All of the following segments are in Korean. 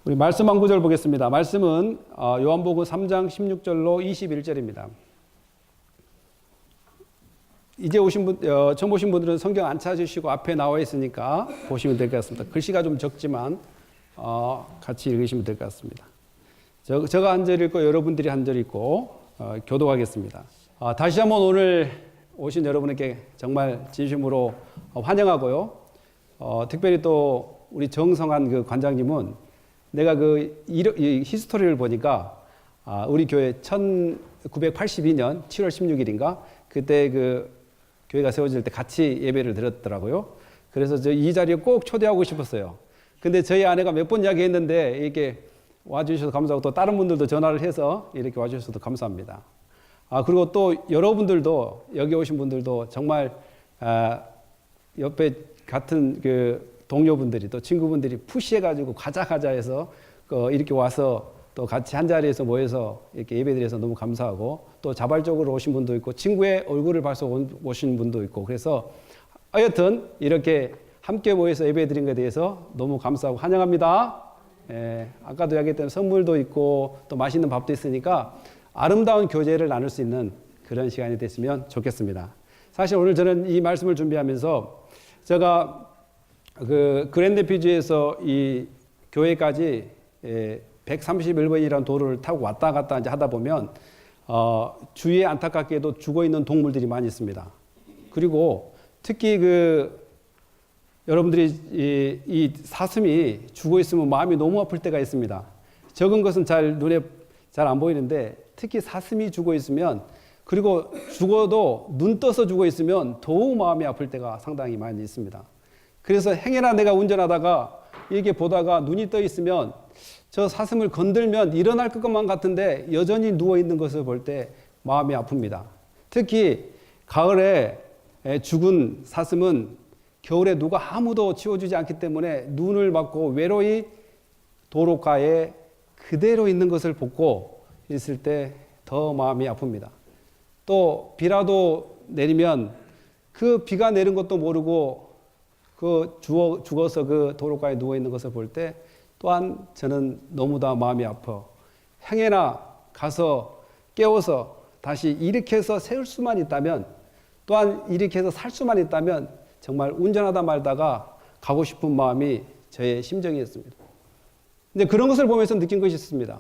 우리 말씀 한 구절 보겠습니다. 말씀은 요한복음 3장 16절로 21절입니다. 이제 처음 오신 분들은 성경 안 찾으시고 앞에 나와 있으니까 보시면 될 것 같습니다. 글씨가 좀 적지만 같이 읽으시면 될 것 같습니다. 제가 한 절 읽고 여러분들이 한 절 읽고 교독하겠습니다. 다시 한번 오늘 오신 여러분에게 정말 진심으로 환영하고요. 특별히 또 우리 정성한 그 관장님은 내가 이 히스토리를 보니까 우리 교회 1982년 7월 16일인가 그때 그 교회가 세워질 때 같이 예배를 드렸더라고요. 그래서 이 자리에 꼭 초대하고 싶었어요. 근데 저희 아내가 몇 번 이야기했는데 이렇게 와주셔서 감사하고 또 다른 분들도 전화를 해서 이렇게 와주셔서 감사합니다. 그리고 또 여러분들도 여기 오신 분들도 정말 옆에 같은 그 동료분들이 또 친구분들이 푸시해가지고 가자 해서 이렇게 와서 또 같이 한 자리에서 모여서 이렇게 예배드려서 너무 감사하고 또 자발적으로 오신 분도 있고 친구의 얼굴을 봐서 오신 분도 있고 그래서 하여튼 이렇게 함께 모여서 예배드린 것에 대해서 너무 감사하고 환영합니다. 아까도 이야기했던 선물도 있고 또 맛있는 밥도 있으니까 아름다운 교제를 나눌 수 있는 그런 시간이 됐으면 좋겠습니다. 사실 오늘 저는 이 말씀을 준비하면서 제가 그 그랜드피지에서 이 교회까지 131번이라는 도로를 타고 왔다 갔다 이제 하다 보면 주위에 안타깝게도 죽어 있는 동물들이 많이 있습니다. 그리고 특히 여러분들이 이 사슴이 죽어 있으면 마음이 너무 아플 때가 있습니다. 적은 것은 눈에 잘 안 보이는데 특히 사슴이 죽어 있으면 그리고 죽어도 눈 떠서 죽어 있으면 더욱 마음이 아플 때가 상당히 많이 있습니다. 그래서 행여나 내가 운전하다가 이렇게 보다가 눈이 떠 있으면 저 사슴을 건들면 일어날 것만 같은데 여전히 누워 있는 것을 볼 때 마음이 아픕니다. 특히 가을에 죽은 사슴은 겨울에 누가 아무도 치워주지 않기 때문에 눈을 맞고 외로이 도로가에 그대로 있는 것을 보고 있을 때 더 마음이 아픕니다. 또 비라도 내리면 그 비가 내린 것도 모르고 죽어서 그 도로가에 누워 있는 것을 볼 때 또한 저는 너무나 마음이 아파. 행여나 가서 깨워서 다시 일으켜서 세울 수만 있다면 또한 일으켜서 살 수만 있다면 정말 운전하다 말다가 가고 싶은 마음이 저의 심정이었습니다. 근데 그런 것을 보면서 느낀 것이 있습니다.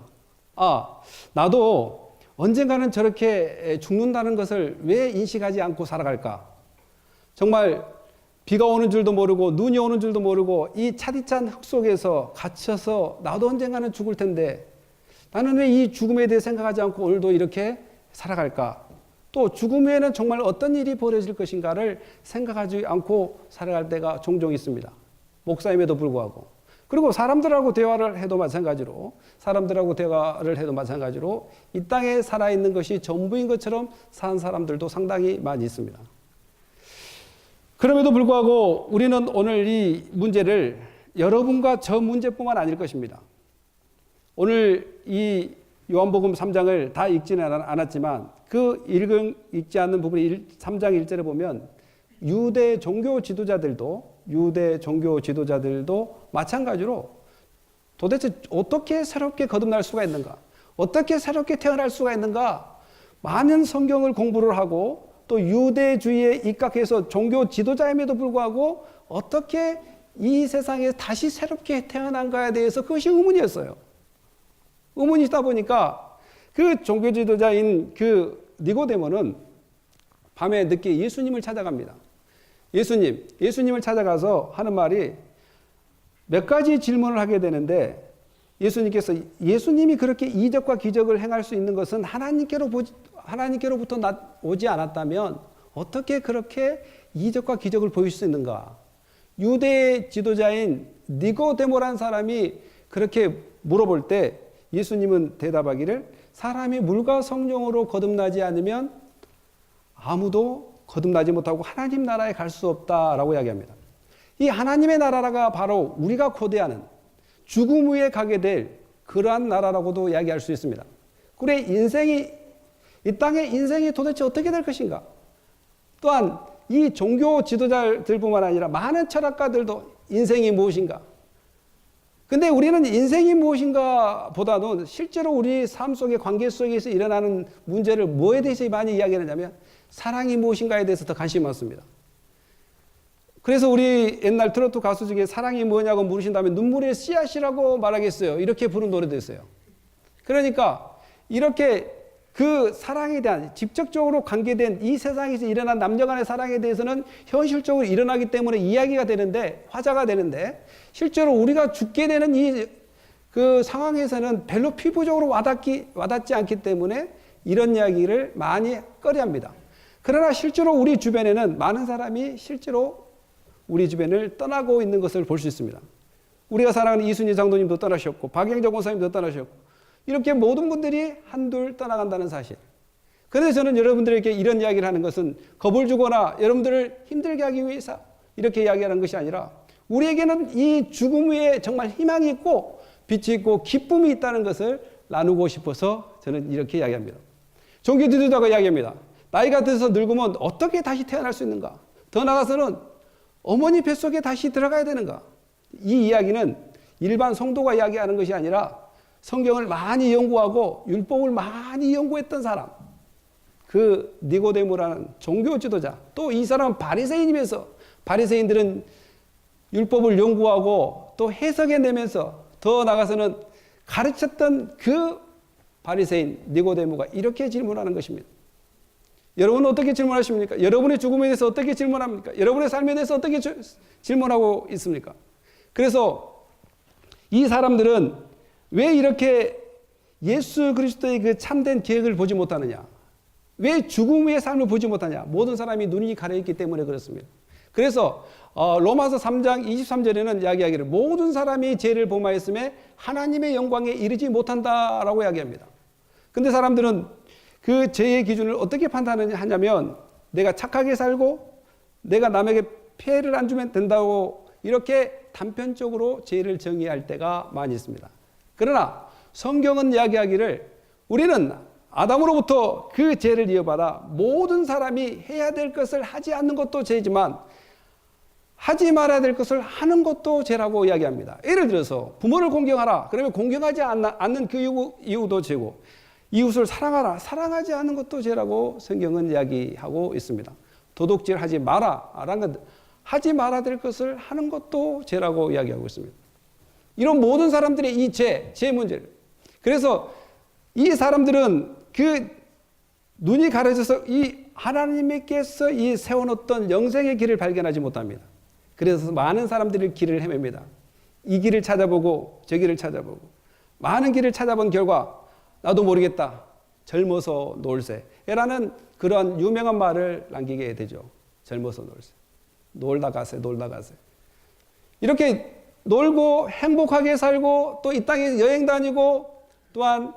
나도 언젠가는 저렇게 죽는다는 것을 왜 인식하지 않고 살아갈까? 정말 비가 오는 줄도 모르고 눈이 오는 줄도 모르고 이 차디찬 흙 속에서 갇혀서 나도 언젠가는 죽을 텐데 나는 왜 이 죽음에 대해 생각하지 않고 오늘도 이렇게 살아갈까? 또 죽음 후에는 정말 어떤 일이 벌어질 것인가를 생각하지 않고 살아갈 때가 종종 있습니다. 목사임에도 불구하고. 그리고 사람들하고 대화를 해도 마찬가지로 이 땅에 살아있는 것이 전부인 것처럼 사는 사람들도 상당히 많이 있습니다. 그럼에도 불구하고 우리는 오늘 이 문제를 여러분과 저 문제뿐만 아닐 것입니다. 오늘 이 요한복음 3장을 다 읽지는 않았지만 읽지 않는 부분 3장 1절에 보면 유대 종교 지도자들도 마찬가지로 도대체 어떻게 새롭게 거듭날 수가 있는가? 어떻게 새롭게 태어날 수가 있는가? 많은 성경을 공부를 하고 또 유대주의에 입각해서 종교 지도자임에도 불구하고 어떻게 이 세상에 다시 새롭게 태어난가에 대해서 그것이 의문이었어요. 의문이다 보니까 그 종교 지도자인 그 니고데모는 밤에 늦게 예수님을 찾아갑니다. 예수님을 찾아가서 하는 말이 몇 가지 질문을 하게 되는데 예수님이 그렇게 이적과 기적을 행할 수 있는 것은 하나님께로부터 오지 않았다면 어떻게 그렇게 이적과 기적을 보일 수 있는가? 유대 지도자인 니고데모라는 사람이 그렇게 물어볼 때 예수님은 대답하기를 사람이 물과 성령으로 거듭나지 않으면 아무도 거듭나지 못하고 하나님 나라에 갈 수 없다라고 이야기합니다. 이 하나님의 나라가 바로 우리가 고대하는 죽음 후에 가게 될 그러한 나라라고도 이야기할 수 있습니다. 그래 이 땅의 인생이 도대체 어떻게 될 것인가? 또한 이 종교 지도자들뿐만 아니라 많은 철학가들도 인생이 무엇인가? 근데 우리는 인생이 무엇인가 보다도 실제로 우리 삶 속의 관계 속에서 일어나는 문제를 뭐에 대해서 많이 이야기하냐면 사랑이 무엇인가에 대해서 더 관심이 많습니다. 그래서 우리 옛날 트로트 가수 중에 사랑이 뭐냐고 물으신다면 눈물의 씨앗이라고 말하겠어요. 이렇게 부른 노래도 있어요. 그러니까 이렇게 그 사랑에 대한 직접적으로 관계된 이 세상에서 일어난 남녀 간의 사랑에 대해서는 현실적으로 일어나기 때문에 이야기가 되는데, 화제가 되는데, 실제로 우리가 죽게 되는 그 상황에서는 별로 피부적으로 와닿지 않기 때문에 이런 이야기를 많이 꺼려합니다. 그러나 실제로 우리 주변에는 많은 사람이 실제로 우리 주변을 떠나고 있는 것을 볼 수 있습니다. 우리가 사랑하는 이순희 장로님도 떠나셨고, 박영정 권사님도 떠나셨고, 이렇게 모든 분들이 한둘 떠나간다는 사실. 그래서 저는 여러분들에게 이런 이야기를 하는 것은 겁을 주거나 여러분들을 힘들게 하기 위해서 이렇게 이야기하는 것이 아니라 우리에게는 이 죽음 위에 정말 희망이 있고 빛이 있고 기쁨이 있다는 것을 나누고 싶어서 저는 이렇게 이야기합니다. 종교 지도자가 이야기합니다. 나이가 들어서 늙으면 어떻게 다시 태어날 수 있는가? 더 나아가서는 어머니 뱃속에 다시 들어가야 되는가? 이 이야기는 일반 성도가 이야기하는 것이 아니라 성경을 많이 연구하고 율법을 많이 연구했던 사람, 그 니고데모라는 종교 지도자, 또 이 사람은 바리새인이면서 바리새인들은 율법을 연구하고 또 해석해내면서 더 나아가서는 가르쳤던 그 바리새인 니고데모가 이렇게 질문하는 것입니다. 여러분은 어떻게 질문하십니까? 여러분의 죽음에 대해서 어떻게 질문합니까? 여러분의 삶에 대해서 어떻게 질문하고 있습니까? 그래서 이 사람들은 왜 이렇게 예수 그리스도의 그 참된 계획을 보지 못하느냐? 왜 죽음 위의 삶을 보지 못하냐? 모든 사람이 눈이 가려있기 때문에 그렇습니다. 그래서 로마서 3장 23절에는 이야기하기를 모든 사람이 죄를 범하였음에 하나님의 영광에 이르지 못한다라고 이야기합니다. 근데 사람들은 그 죄의 기준을 어떻게 판단하냐면 내가 착하게 살고 내가 남에게 피해를 안 주면 된다고 이렇게 단편적으로 죄를 정의할 때가 많이 있습니다. 그러나 성경은 이야기하기를 우리는 아담으로부터 그 죄를 이어받아 모든 사람이 해야 될 것을 하지 않는 것도 죄지만 하지 말아야 될 것을 하는 것도 죄라고 이야기합니다. 예를 들어서 부모를 공경하라. 그러면 공경하지 않는 그 이유도 죄고 이웃을 사랑하라. 사랑하지 않는 것도 죄라고 성경은 이야기하고 있습니다. 도둑질 하지 마라. 하지 말아야 될 것을 하는 것도 죄라고 이야기하고 있습니다. 이런 모든 사람들의 이 죄 문제를. 그래서 이 사람들은 그 눈이 가려져서 이 하나님께서 이 세워놓던 영생의 길을 발견하지 못합니다. 그래서 많은 사람들이 길을 헤맵니다. 이 길을 찾아보고 저 길을 찾아보고 많은 길을 찾아본 결과 나도 모르겠다. 젊어서 놀세라는 그런 유명한 말을 남기게 되죠. 젊어서 놀세. 놀다 가세. 이렇게 놀고 행복하게 살고 또 이 땅에 여행 다니고 또한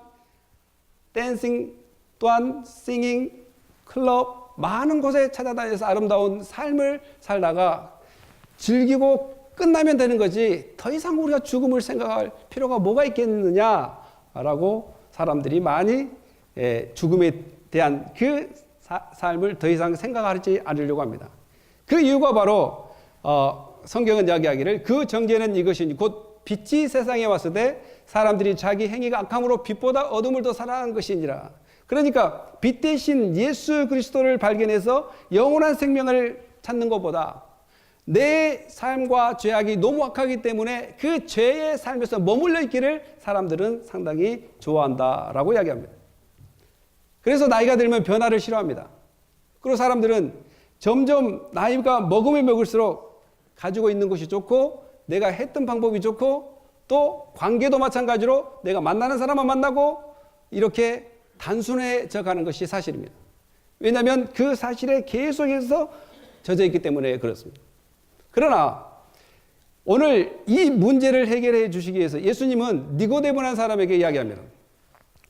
댄싱 또한 싱잉 클럽 많은 곳에 찾아다녀서 아름다운 삶을 살다가 즐기고 끝나면 되는 거지 더 이상 우리가 죽음을 생각할 필요가 뭐가 있겠느냐라고 사람들이 많이 죽음에 대한 그 삶을 더 이상 생각하지 않으려고 합니다. 그 이유가 바로 성경은 이야기하기를 그 정죄는 이것이니 곧 빛이 세상에 왔을 때 사람들이 자기 행위가 악함으로 빛보다 어둠을 더 사랑한 것이니라. 그러니까 빛 대신 예수 그리스도를 발견해서 영원한 생명을 찾는 것보다 내 삶과 죄악이 너무 악하기 때문에 그 죄의 삶에서 머물러 있기를 사람들은 상당히 좋아한다라고 이야기합니다. 그래서 나이가 들면 변화를 싫어합니다. 그리고 사람들은 점점 나이가 먹으면 먹을수록 가지고 있는 것이 좋고 내가 했던 방법이 좋고 또 관계도 마찬가지로 내가 만나는 사람만 만나고 이렇게 단순해져 가는 것이 사실입니다. 왜냐하면 그 사실에 계속해서 젖어 있기 때문에 그렇습니다. 그러나 오늘 이 문제를 해결해 주시기 위해서 예수님은 니고데모라는 사람에게 이야기합니다.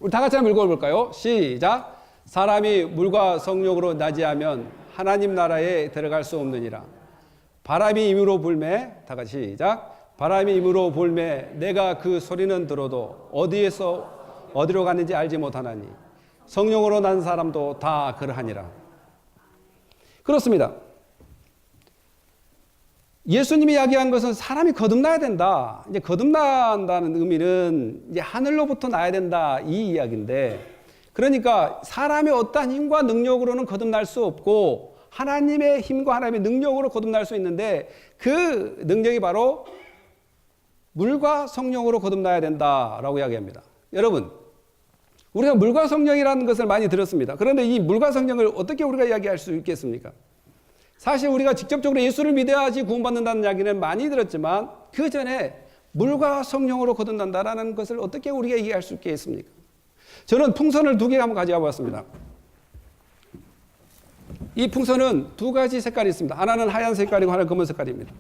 우리 다 같이 한번 읽어볼까요? 시작. 사람이 물과 성령으로 나지하면 하나님 나라에 들어갈 수 없느니라. 바람이 임으로 불매, 다 같이 시작. 바람이 임으로 불매 내가 그 소리는 들어도 어디로 갔는지 알지 못하나니 성령으로 난 사람도 다 그러하니라. 그렇습니다. 예수님이 이야기한 것은 사람이 거듭나야 된다. 이제 거듭난다는 의미는 이제 하늘로부터 나야 된다. 이 이야기인데, 그러니까 사람의 어떠한 힘과 능력으로는 거듭날 수 없고 하나님의 힘과 하나님의 능력으로 거듭날 수 있는데, 그 능력이 바로 물과 성령으로 거듭나야 된다라고 이야기합니다. 여러분, 우리가 물과 성령이라는 것을 많이 들었습니다. 그런데 이 물과 성령을 어떻게 우리가 이야기할 수 있겠습니까? 사실 우리가 직접적으로 예수를 믿어야지 구원받는다는 이야기는 많이 들었지만, 그 전에 물과 성령으로 거듭난다라는 것을 어떻게 우리가 얘기할 수 있겠습니까? 저는 풍선을 2개 한번 가져와 봤습니다. 이 풍선은 2가지 색깔이 있습니다. 하나는 하얀 색깔이고 하나는 검은 색깔입니다.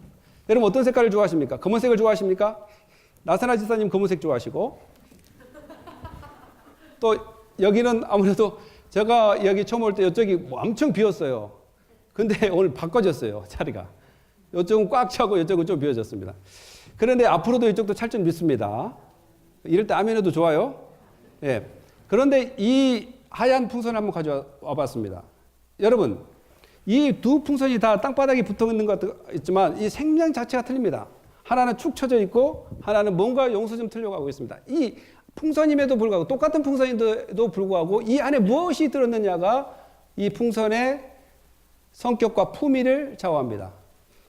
여러분 어떤 색깔을 좋아하십니까? 검은색을 좋아하십니까? 나선아 지사님 검은색 좋아하시고, 또 여기는 아무래도 제가 여기 처음 올 때 이쪽이 엄청 비었어요. 근데 오늘 바꿔졌어요, 자리가. 이쪽은 꽉 차고 이쪽은 좀 비어졌습니다. 그런데 앞으로도 이쪽도 찰 줄 믿습니다. 이럴 때 아멘해도 좋아요. 예. 그런데 이 하얀 풍선을 한번 가져와 봤습니다. 여러분, 이 2 풍선이 다 땅바닥에 붙어 있는 것 있지만 이 생명 자체가 틀립니다. 하나는 축 처져 있고 하나는 뭔가 용서 좀 틀려가고 있습니다. 이 풍선임에도 불구하고, 똑같은 풍선임에도 불구하고 이 안에 무엇이 들었느냐가 이 풍선의 성격과 품위를 좌우합니다.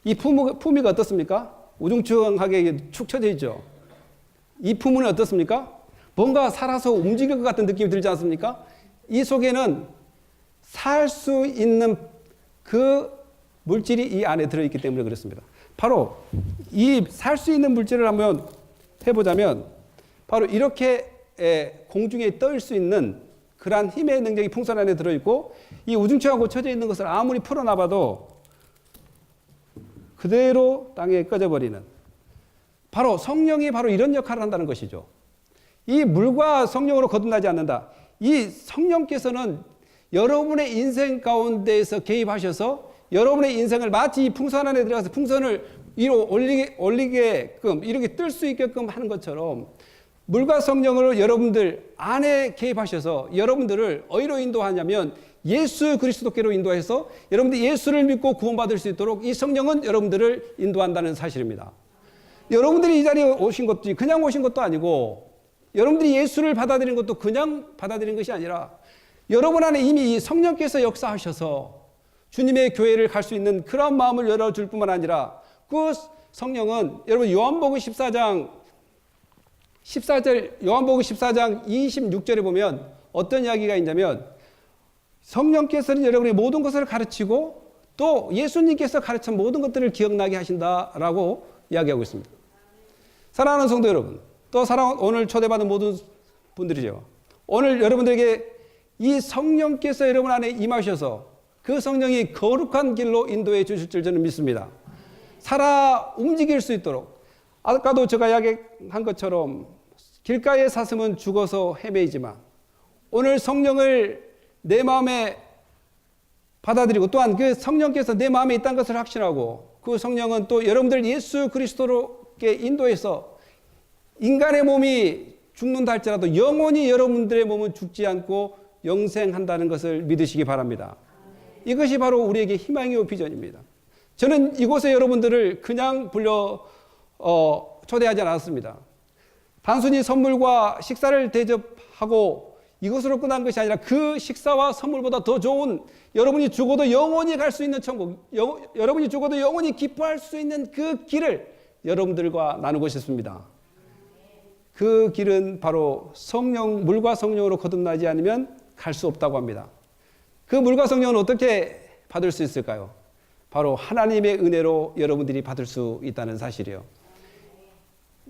이 품위가 어떻습니까? 우중충하게 축 처져 있죠. 이 품은 어떻습니까? 뭔가 살아서 움직일 것 같은 느낌이 들지 않습니까? 이 속에는 살 수 있는 그 물질이 이 안에 들어있기 때문에 그렇습니다. 바로 이 살 수 있는 물질을 한번 해보자면, 바로 이렇게 공중에 뜰 수 있는 그러한 힘의 능력이 풍선 안에 들어있고, 이 우중충하고 쳐져 있는 것을 아무리 풀어놔봐도 그대로 땅에 꺼져버리는, 바로 성령이 바로 이런 역할을 한다는 것이죠. 이 물과 성령으로 거듭나지 않는다. 이 성령께서는 여러분의 인생 가운데에서 개입하셔서 여러분의 인생을 마치 이 풍선 안에 들어가서 풍선을 위로 올리게끔 이렇게 뜰 수 있게끔 하는 것처럼, 물과 성령으로 여러분들 안에 개입하셔서 여러분들을 어디로 인도하냐면 예수 그리스도께로 인도해서 여러분들이 예수를 믿고 구원받을 수 있도록 이 성령은 여러분들을 인도한다는 사실입니다. 여러분들이 이 자리에 오신 것도 그냥 오신 것도 아니고, 여러분들이 예수를 받아들인 것도 그냥 받아들인 것이 아니라, 여러분 안에 이미 이 성령께서 역사하셔서 주님의 교회를 갈 수 있는 그런 마음을 열어줄 뿐만 아니라, 그 성령은 여러분 요한복음 14장 26절에 보면 어떤 이야기가 있냐면, 성령께서는 여러분의 모든 것을 가르치고 또 예수님께서 가르친 모든 것들을 기억나게 하신다라고 이야기하고 있습니다. 사랑하는 성도 여러분, 또 오늘 초대받은 모든 분들이죠. 오늘 여러분들에게 이 성령께서 여러분 안에 임하셔서 그 성령이 거룩한 길로 인도해 주실 줄 저는 믿습니다. 살아 움직일 수 있도록, 아까도 제가 이야기한 것처럼 길가의 사슴은 죽어서 헤매이지만 오늘 성령을 내 마음에 받아들이고, 또한 그 성령께서 내 마음에 있다는 것을 확신하고, 그 성령은 또 여러분들 예수 그리스도로께 인도해서 인간의 몸이 죽는다 할지라도 영원히 여러분들의 몸은 죽지 않고 영생한다는 것을 믿으시기 바랍니다. 이것이 바로 우리에게 희망이요 비전입니다. 저는 이곳에 여러분들을 그냥 초대하지 않았습니다. 단순히 선물과 식사를 대접하고 이것으로 끝난 것이 아니라, 그 식사와 선물보다 더 좋은, 여러분이 죽어도 영원히 갈 수 있는 천국, 여러분이 죽어도 영원히 기뻐할 수 있는 그 길을 여러분들과 나누고 싶습니다. 그 길은 바로 물과 성령으로 거듭나지 않으면 갈 수 없다고 합니다. 그 물과 성령은 어떻게 받을 수 있을까요? 바로 하나님의 은혜로 여러분들이 받을 수 있다는 사실이에요.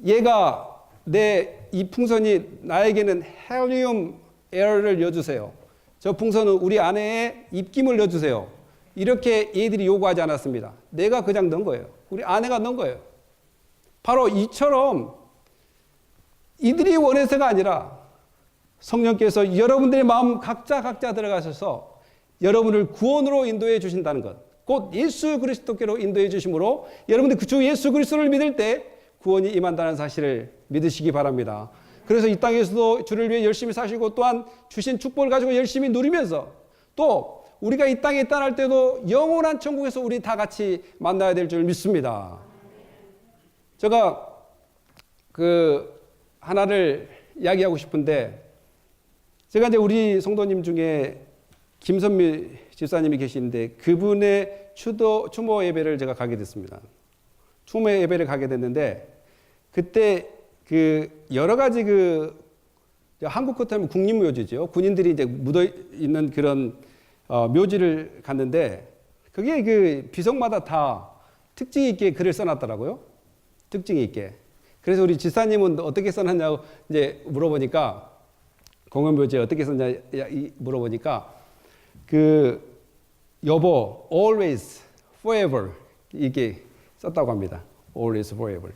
이 풍선이 나에게는 헬리움 에어를 넣어주세요. 저 풍선은 우리 아내의 입김을 넣어주세요. 이렇게 얘들이 요구하지 않았습니다. 내가 그냥 넣은 거예요. 우리 아내가 넣은 거예요. 바로 이처럼 이들이 원해서가 아니라 성령께서 여러분들의 마음 각자 들어가셔서 여러분을 구원으로 인도해 주신다는 것, 곧 예수 그리스도께로 인도해 주심으로 여러분들 그 주 예수 그리스도를 믿을 때 구원이 임한다는 사실을 믿으시기 바랍니다. 그래서 이 땅에서도 주를 위해 열심히 사시고, 또한 주신 축복을 가지고 열심히 누리면서, 또 우리가 이 땅에 떠날 때도 영원한 천국에서 우리 다 같이 만나야 될 줄 믿습니다. 제가 하나를 이야기하고 싶은데, 제가 이제 우리 성도님 중에 김선미 집사님이 계시는데 그분의 추모 예배를 제가 가게 됐습니다. 추모 예배를 가게 됐는데, 그때 여러 가지 한국 같으면 국립묘지죠. 군인들이 이제 묻어 있는 그런 묘지를 갔는데, 그게 비석마다 다 특징 있게 글을 써놨더라고요. 특징이 있게. 그래서 우리 지사님은 어떻게 써놨냐고 이제 물어보니까, 공원묘지에 어떻게 썼냐 물어보니까, 여보, always, forever 이렇게 썼다고 합니다. always, forever.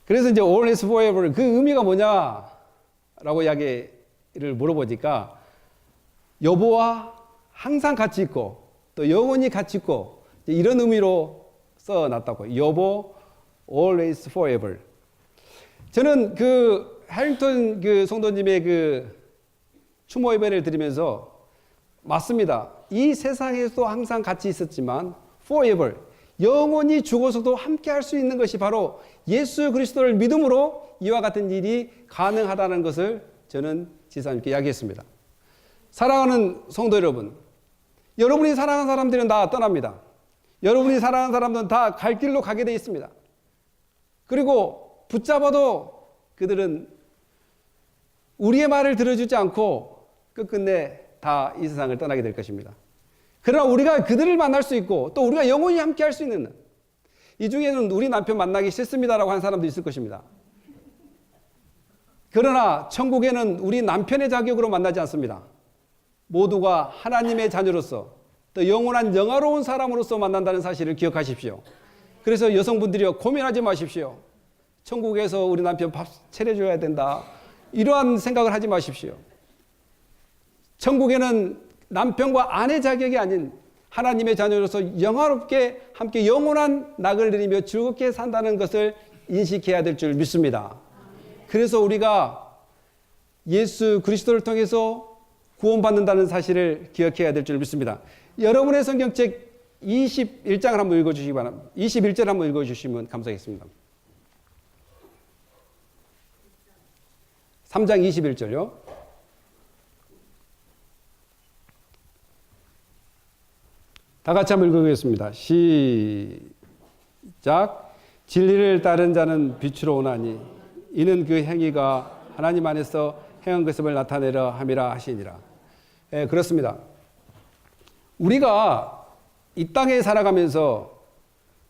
그래서 이제 always, forever 그 의미가 뭐냐라고 이야기를 물어보니까, 여보와 항상 같이 있고 또 영원히 같이 있고 이런 의미로 써놨다고. 여보, always, forever. 저는 해링턴 성도님의 추모 예배를 드리면서, 맞습니다. 이 세상에서도 항상 같이 있었지만 forever, 영원히 죽어서도 함께 할 수 있는 것이 바로 예수 그리스도를 믿음으로 이와 같은 일이 가능하다는 것을 저는 지사님께 이야기했습니다. 사랑하는 성도 여러분, 여러분이 사랑하는 사람들은 다 떠납니다. 여러분이 사랑하는 사람들은 다 갈 길로 가게 되어 있습니다. 그리고 붙잡아도 그들은 우리의 말을 들어주지 않고 끝끝내 다 이 세상을 떠나게 될 것입니다. 그러나 우리가 그들을 만날 수 있고 또 우리가 영원히 함께 할 수 있는, 이 중에는 우리 남편 만나기 싫습니다라고 한 사람도 있을 것입니다. 그러나 천국에는 우리 남편의 자격으로 만나지 않습니다. 모두가 하나님의 자녀로서 또 영원한 영화로운 사람으로서 만난다는 사실을 기억하십시오. 그래서 여성분들이요, 고민하지 마십시오. 천국에서 우리 남편 밥 차려줘야 된다, 이러한 생각을 하지 마십시오. 천국에는 남편과 아내 자격이 아닌 하나님의 자녀로서 영화롭게 함께 영원한 낙을 누리며 즐겁게 산다는 것을 인식해야 될 줄 믿습니다. 그래서 우리가 예수 그리스도를 통해서 구원받는다는 사실을 기억해야 될 줄 믿습니다. 여러분의 성경책 21장을 한번 읽어주시기 바랍니다. 21절 한번 읽어주시면 감사하겠습니다. 3장 21절요. 다 같이 한번 읽어보겠습니다. 시작. 진리를 따른 자는 빛으로 오나니 이는 그 행위가 하나님 안에서 행한 것을 나타내려 함이라 하시니라. 예, 그렇습니다. 우리가 이 땅에 살아가면서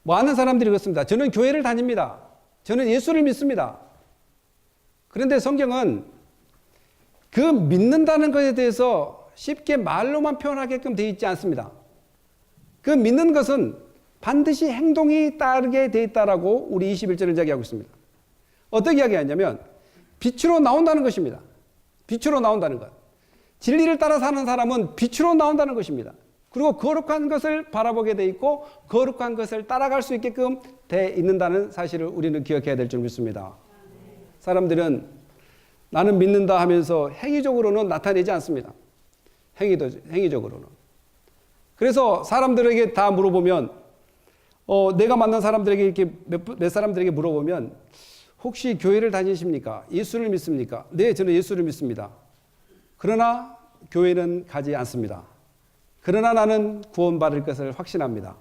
많은 사람들이 그렇습니다. 저는 교회를 다닙니다. 저는 예수를 믿습니다. 그런데 성경은 그 믿는다는 것에 대해서 쉽게 말로만 표현하게끔 되어 있지 않습니다. 그 믿는 것은 반드시 행동이 따르게 되어 있다라고 우리 21절을 이야기하고 있습니다. 어떻게 이야기하냐면 빛으로 나온다는 것입니다. 빛으로 나온다는 것. 진리를 따라 사는 사람은 빛으로 나온다는 것입니다. 그리고 거룩한 것을 바라보게 돼 있고 거룩한 것을 따라갈 수 있게끔 돼 있는다는 사실을 우리는 기억해야 될 줄 믿습니다. 사람들은 나는 믿는다 하면서 행위적으로는 나타내지 않습니다. 행위적으로는. 그래서 사람들에게 다 물어보면, 내가 만난 사람들에게 이렇게 몇 사람들에게 물어보면, 혹시 교회를 다니십니까? 예수를 믿습니까? 네, 저는 예수를 믿습니다. 그러나 교회는 가지 않습니다. 그러나 나는 구원받을 것을 확신합니다.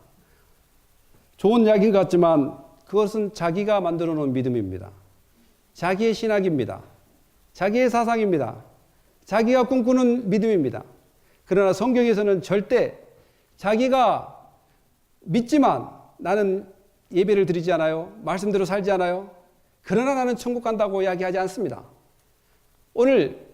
좋은 이야기인 것 같지만 그것은 자기가 만들어 놓은 믿음입니다. 자기의 신학입니다. 자기의 사상입니다. 자기가 꿈꾸는 믿음입니다. 그러나 성경에서는 절대 자기가 믿지만 나는 예배를 드리지 않아요. 말씀대로 살지 않아요. 그러나 나는 천국 간다고 이야기하지 않습니다. 오늘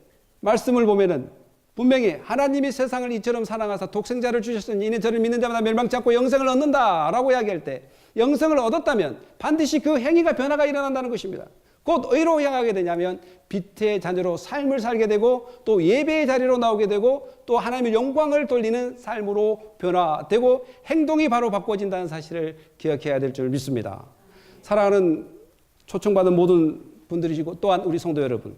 말씀을 보면은 분명히 하나님이 세상을 이처럼 사랑하사 독생자를 주셨으니 이는 저를 믿는 자마다 멸망치 않고 영생을 얻는다라고 이야기할 때, 영생을 얻었다면 반드시 그 행위가 변화가 일어난다는 것입니다. 곧 어디로 향하게 되냐면 빛의 자녀로 삶을 살게 되고 또 예배의 자리로 나오게 되고 또 하나님의 영광을 돌리는 삶으로 변화되고 행동이 바로 바꿔진다는 사실을 기억해야 될 줄 믿습니다. 사랑하는 초청받은 모든 분들이시고 또한 우리 성도 여러분,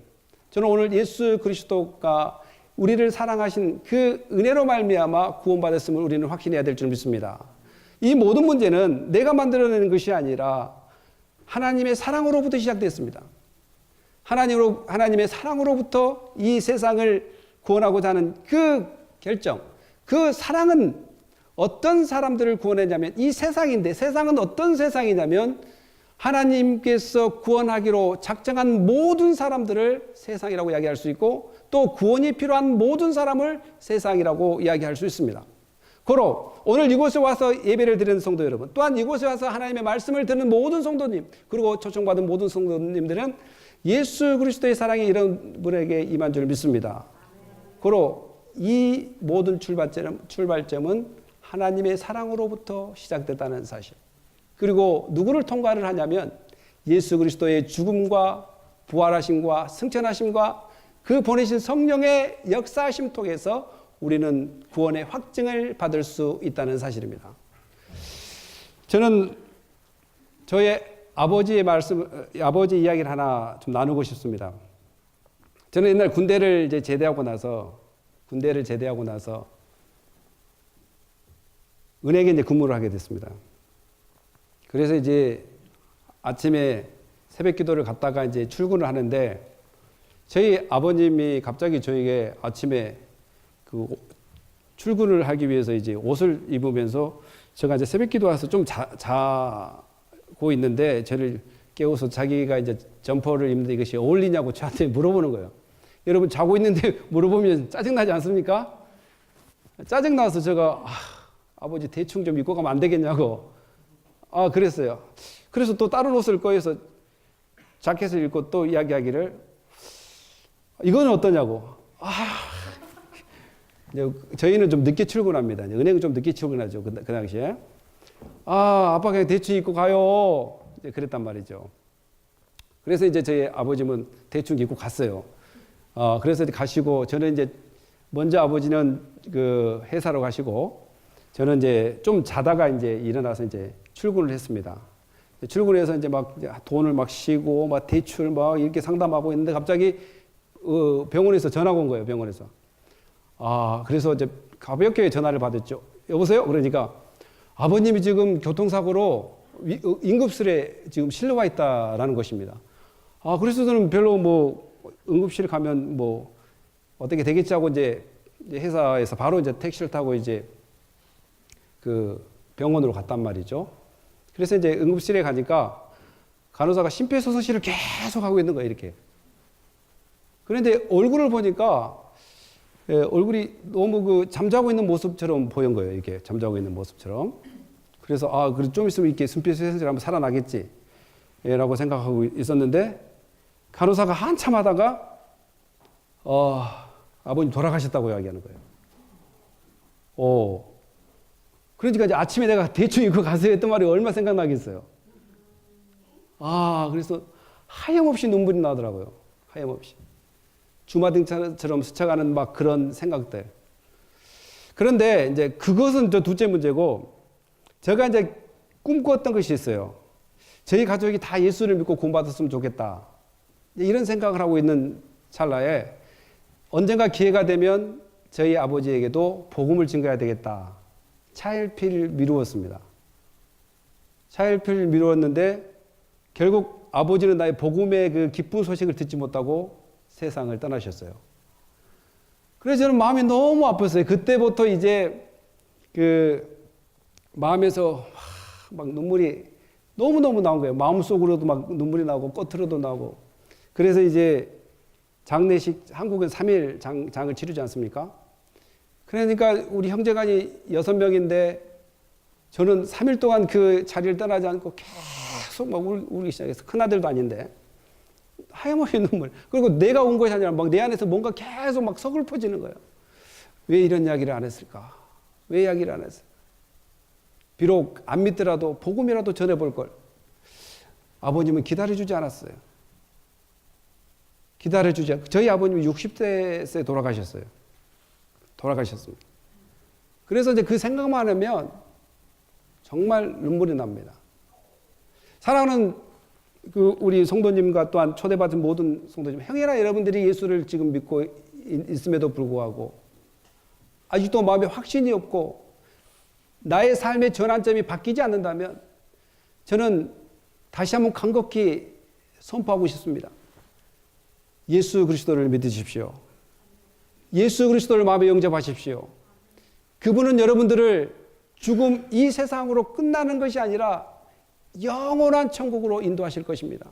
저는 오늘 예수 그리스도가 우리를 사랑하신 그 은혜로 말미암아 구원받았음을 우리는 확신해야 될 줄 믿습니다. 이 모든 문제는 내가 만들어내는 것이 아니라 하나님의 사랑으로부터 시작됐습니다. 하나님의 사랑으로부터 이 세상을 구원하고자 하는 그 결정, 그 사랑은 어떤 사람들을 구원했냐면 이 세상인데, 세상은 어떤 세상이냐면 하나님께서 구원하기로 작정한 모든 사람들을 세상이라고 이야기할 수 있고, 또 구원이 필요한 모든 사람을 세상이라고 이야기할 수 있습니다. 고로 오늘 이곳에 와서 예배를 드리는 성도 여러분, 또한 이곳에 와서 하나님의 말씀을 듣는 모든 성도님, 그리고 초청받은 모든 성도님들은 예수 그리스도의 사랑이 이런 분에게 임한 줄 믿습니다. 고로 이 모든 출발점은 하나님의 사랑으로부터 시작됐다는 사실. 그리고 누구를 통과를 하냐면 예수 그리스도의 죽음과 부활하심과 승천하심과 그 보내신 성령의 역사하심 통해서 우리는 구원의 확증을 받을 수 있다는 사실입니다. 저는 저의 아버지 이야기를 하나 좀 나누고 싶습니다. 저는 옛날 군대를 제대하고 나서 은행에 근무를 하게 됐습니다. 그래서 이제 아침에 새벽 기도를 갔다가 이제 출근을 하는데, 저희 아버님이 갑자기 저에게 아침에 그 출근을 하기 위해서 이제 옷을 입으면서, 제가 이제 새벽 기도 와서 좀 자고 있는데 저를 깨워서 자기가 이제 점퍼를 입는데 이것이 어울리냐고 저한테 물어보는 거예요. 여러분, 자고 있는데 물어보면 짜증나지 않습니까? 짜증나서 제가 아버지 대충 좀 입고 가면 안 되겠냐고 그랬어요. 그래서 또 다른 옷을 꺼내서 자켓을 입고 또 이야기하기를, 이거는 어떠냐고. 저희는 좀 늦게 출근합니다. 은행은 좀 늦게 출근하죠. 그 당시에. 아빠 그냥 대충 입고 가요. 그랬단 말이죠. 그래서 이제 저희 아버지는 대충 입고 갔어요. 그래서 가시고, 저는 이제 먼저 아버지는 그 회사로 가시고, 저는 이제 좀 자다가 이제 일어나서 이제 출근을 했습니다. 출근해서 이제 막 돈을 막 쉬고 막 대출 막 이렇게 상담하고 있는데 갑자기 병원에서 전화가 온 거예요. 병원에서. 그래서 이제 가볍게 전화를 받았죠. 여보세요? 그러니까 아버님이 지금 교통사고로 응급실에 지금 실려와 있다라는 것입니다. 그래서 저는 별로 뭐 응급실 가면 뭐 어떻게 되겠지 하고 이제 회사에서 바로 이제 택시를 타고 이제 그 병원으로 갔단 말이죠. 그래서 이제 응급실에 가니까 간호사가 심폐소생술을 계속 하고 있는 거예요, 이렇게. 그런데 얼굴을 보니까 얼굴이 너무 그 잠자고 있는 모습처럼 보인 거예요, 이렇게 잠자고 있는 모습처럼. 그래서 그래 좀 있으면 이렇게 심폐소생술 하면 살아나겠지, 라고 생각하고 있었는데, 간호사가 한참 하다가 아버님 돌아가셨다고 이야기하는 거예요. 그러니까 이제 아침에 내가 대충 입고 가세요 했던 말이 얼마 생각나겠어요. 그래서 하염없이 눈물이 나더라고요. 하염없이. 주마등처럼 스쳐가는 막 그런 생각들. 그런데 이제 그것은 저 둘째 문제고, 제가 이제 꿈꾸었던 것이 있어요. 저희 가족이 다 예수를 믿고 구원받았으면 좋겠다. 이런 생각을 하고 있는 찰나에 언젠가 기회가 되면 저희 아버지에게도 복음을 증거해야 되겠다. 차일피일 미루었습니다. 차일피일 미루었는데 결국 아버지는 나의 복음의 그 기쁜 소식을 듣지 못하고 세상을 떠나셨어요. 그래서 저는 마음이 너무 아팠어요. 그때부터 이제 그 마음에서 막 눈물이 너무너무 나온 거예요. 마음속으로도 막 눈물이 나고 겉으로도 나오고. 그래서 이제 장례식, 한국은 3일 장을 치르지 않습니까? 그러니까 우리 형제간이 6명인데 저는 3일 동안 그 자리를 떠나지 않고 계속 막 울기 시작했어요. 큰아들도 아닌데. 하염없이 눈물. 그리고 내가 온 것이 아니라 막 내 안에서 뭔가 계속 막 서글퍼지는 거예요. 왜 이런 이야기를 안 했을까? 왜 이야기를 안 했을까? 비록 안 믿더라도 복음이라도 전해볼 걸. 아버님은 기다려주지 않았어요. 저희 아버님이 60대에 돌아가셨습니다. 그래서 이제 그 생각만 하면 정말 눈물이 납니다. 사랑하는 우리 성도님과 또한 초대받은 모든 성도님, 형이나 여러분들이 예수를 지금 믿고 있음에도 불구하고 아직도 마음에 확신이 없고 나의 삶의 전환점이 바뀌지 않는다면 저는 다시 한번 간곡히 선포하고 싶습니다. 예수 그리스도를 믿으십시오. 예수 그리스도를 마음에 영접하십시오. 그분은 여러분들을 죽음 이 세상으로 끝나는 것이 아니라 영원한 천국으로 인도하실 것입니다.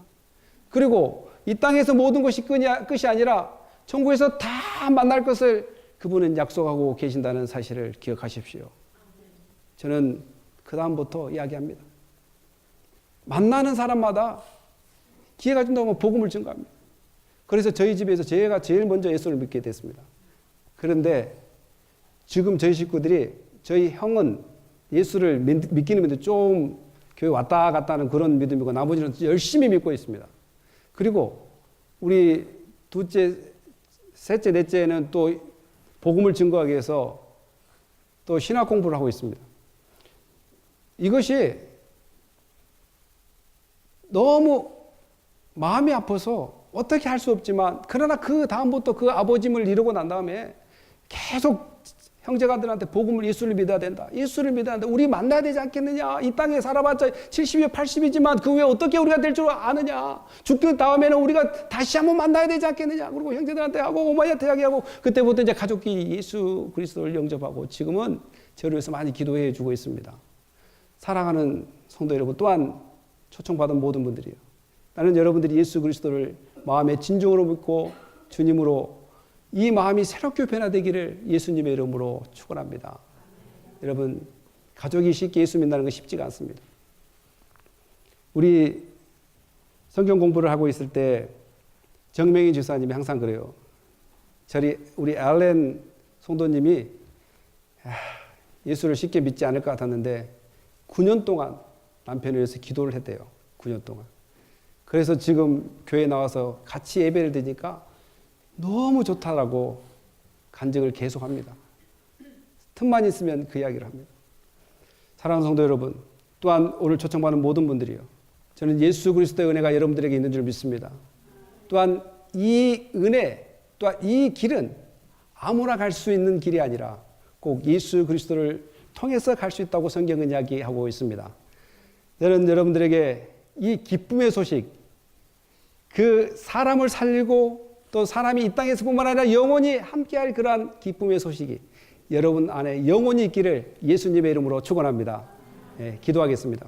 그리고 이 땅에서 모든 것이 끝이 아니라 천국에서 다 만날 것을 그분은 약속하고 계신다는 사실을 기억하십시오. 저는 그 다음부터 이야기합니다. 만나는 사람마다 기회가 준다고 복음을 증거합니다. 그래서 저희 집에서 제가 제일 먼저 예수를 믿게 됐습니다. 그런데 지금 저희 식구들이 저희 형은 예수를 믿기는 믿는데 좀 교회 왔다 갔다 하는 그런 믿음이고 나머지는 열심히 믿고 있습니다. 그리고 우리 둘째, 셋째, 넷째는 또 복음을 증거하기 위해서 또 신학 공부를 하고 있습니다. 이것이 너무 마음이 아파서 어떻게 할 수 없지만 그러나 그 다음부터 그 아버짐을 이루고 난 다음에 계속 형제가들한테 복음을 예수를 믿어야 된다. 예수를 믿어야 된다. 우리 만나야 되지 않겠느냐. 이 땅에 살아봤자 70이요 80이지만 그 후에 어떻게 우리가 될 줄 아느냐. 죽기 다음에는 우리가 다시 한번 만나야 되지 않겠느냐. 그리고 형제들한테 하고 어머니한테 이야기하고 그때부터 이제 가족끼리 예수 그리스도를 영접하고 지금은 저를 위해서 많이 기도해 주고 있습니다. 사랑하는 성도 여러분 또한 초청받은 모든 분들이요. 나는 여러분들이 예수 그리스도를 마음의 진정으로 믿고 주님으로 이 마음이 새롭게 변화되기를 예수님의 이름으로 축원합니다. 여러분 가족이 쉽게 예수 믿는다는 건 쉽지가 않습니다. 우리 성경 공부를 하고 있을 때 정명희 집사님이 항상 그래요. 우리 알렌 성도님이 예수를 쉽게 믿지 않을 것 같았는데 9년 동안 남편을 위해서 기도를 했대요. 9년 동안. 그래서 지금 교회에 나와서 같이 예배를 드니까 너무 좋다라고 간증을 계속합니다. 틈만 있으면 그 이야기를 합니다. 사랑하는 성도 여러분, 또한 오늘 초청받은 모든 분들이요. 저는 예수 그리스도의 은혜가 여러분들에게 있는 줄 믿습니다. 또한 이 은혜, 또한 이 길은 아무나 갈 수 있는 길이 아니라 꼭 예수 그리스도를 통해서 갈 수 있다고 성경은 이야기하고 있습니다. 저는 여러분들에게 이 기쁨의 소식, 그 사람을 살리고 또 사람이 이 땅에서뿐만 아니라 영원히 함께할 그러한 기쁨의 소식이 여러분 안에 영원히 있기를 예수님의 이름으로 축원합니다. 기도하겠습니다.